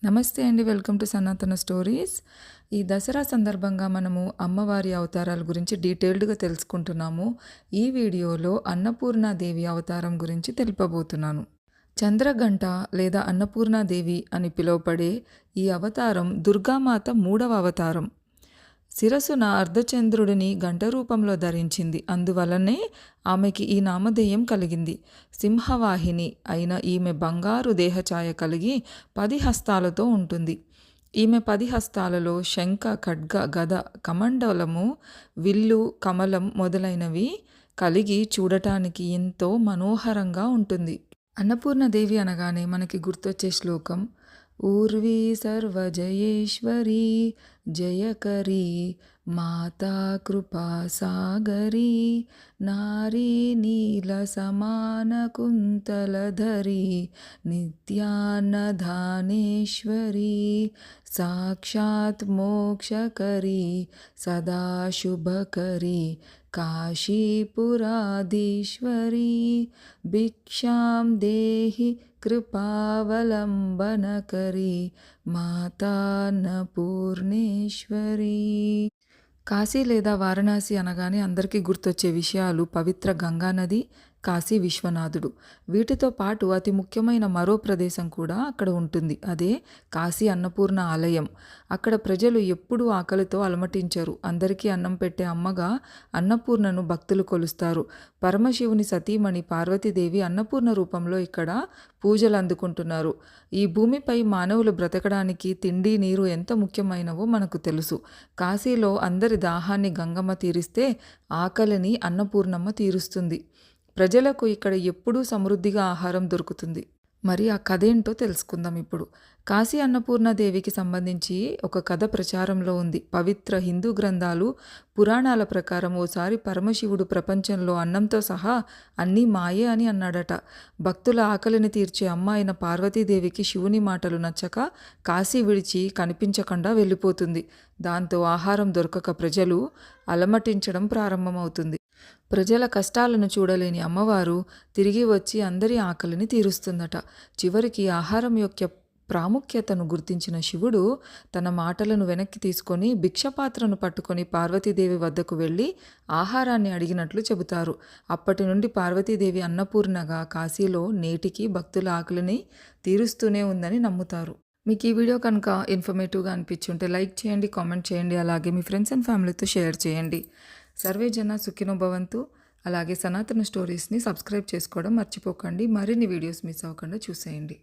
నమస్తే అండి. Welcome to సనాతన స్టోరీస్. ఈ దసరా సందర్భంగా మనము అమ్మవారి అవతారాల గురించి డీటెయిల్డ్‌గా తెలుసుకుంటున్నాము. ఈ వీడియోలో అన్నపూర్ణాదేవి అవతారం గురించి తెలుపబోతున్నాను. చంద్రఘంట లేదా అన్నపూర్ణాదేవి అని పిలువబడే ఈ అవతారం దుర్గామాత మూడవ అవతారం. శిరస్సున అర్ధచంద్రుడిని గంట రూపంలో ధరించింది. అందువలనే ఆమెకి ఈ నామధేయం కలిగింది. సింహవాహిని అయిన ఈమె బంగారు దేహఛాయ కలిగి 10 హస్తాలతో ఉంటుంది. ఈమె 10 హస్తాలలో శంఖ, ఖడ్గ, గద, కమండలము, విల్లు, కమలం మొదలైనవి కలిగి చూడటానికి ఎంతో మనోహరంగా ఉంటుంది. అన్నపూర్ణదేవి అనగానే మనకి గుర్తొచ్చే శ్లోకం ఊర్వీ సర్వజయేశ్వరీ జయకరీ మాతా కృపా సాగరీ నారీ నీల సమాన కుంతలధరీ నిత్యాన్నదానేశ్వరీ సాక్షాత్ మోక్షకరీ సదాశుభకరీ కాశీపురాధీశ్వరీ భిక్షాం దేహి కృపావలంబనకరీ మాతా అన్నపూర్ణేశ్వరీ. కాశీ లేదా వారణాసి అనగానే అందరికీ గుర్తొచ్చే విషయాలు పవిత్ర గంగానది, కాశీ విశ్వనాథుడు. వీటితో పాటు అతి ముఖ్యమైన మరో ప్రదేశం కూడా అక్కడ ఉంటుంది. అదే కాశీ అన్నపూర్ణ ఆలయం. అక్కడ ప్రజలు ఎప్పుడూ ఆకలితో అలమటించరు. అందరికీ అన్నం పెట్టే అమ్మగా అన్నపూర్ణను భక్తులు కొలుస్తారు. పరమశివుని సతీమణి పార్వతీదేవి అన్నపూర్ణ రూపంలో ఇక్కడ పూజలు అందుకుంటున్నారు. ఈ భూమిపై మానవులు బ్రతకడానికి తిండి, నీరు ఎంత ముఖ్యమైనవో మనకు తెలుసు. కాశీలో అందరి దాహాన్ని గంగమ్మ తీరిస్తే ఆకలిని అన్నపూర్ణమ్మ తీరుస్తుంది. ప్రజలకు ఇక్కడ ఎప్పుడూ సమృద్ధిగా ఆహారం దొరుకుతుంది. మరి ఆ కథ ఏంటో తెలుసుకుందాం ఇప్పుడు. కాశీ అన్నపూర్ణాదేవికి సంబంధించి ఒక కథ ప్రచారంలో ఉంది. పవిత్ర హిందూ గ్రంథాలు, పురాణాల ప్రకారం ఓసారి పరమశివుడు ప్రపంచంలో అన్నంతో సహా అన్నీ మాయే అని అన్నాడట. భక్తుల ఆకలిని తీర్చే అమ్మ అయిన పార్వతీదేవికి శివుని మాటలు నచ్చక కాశీ విడిచి కనిపించకుండా వెళ్ళిపోతుంది. దాంతో ఆహారం దొరకక ప్రజలు అలమటించడం ప్రారంభమవుతుంది. ప్రజల కష్టాలను చూడలేని అమ్మవారు తిరిగి వచ్చి అందరి ఆకలిని తీరుస్తుందట. చివరికి ఆహారం యొక్క ప్రాముఖ్యతను గుర్తించిన శివుడు తన మాటలను వెనక్కి తీసుకొని భిక్షపాత్రను పట్టుకొని పార్వతీదేవి వద్దకు వెళ్ళి ఆహారాన్ని అడిగినట్లు చెబుతారు. అప్పటి నుండి పార్వతీదేవి అన్నపూర్ణగా కాశీలో నేటికి భక్తుల ఆకలిని తీరుస్తూనే ఉందని నమ్ముతారు. మీకు ఈ వీడియో కనుక ఇన్ఫర్మేటివ్గా అనిపించుంటే లైక్ చేయండి, కామెంట్ చేయండి, అలాగే మీ ఫ్రెండ్స్ అండ్ ఫ్యామిలీతో షేర్ చేయండి. సర్వే జన సుఖినో భవంతు. అలాగే సనాతన స్టోరీస్ని సబ్స్క్రైబ్ చేసుకోవడం మర్చిపోకండి. మరిన్ని వీడియోస్ మిస్ అవ్వకుండా చూసేయండి.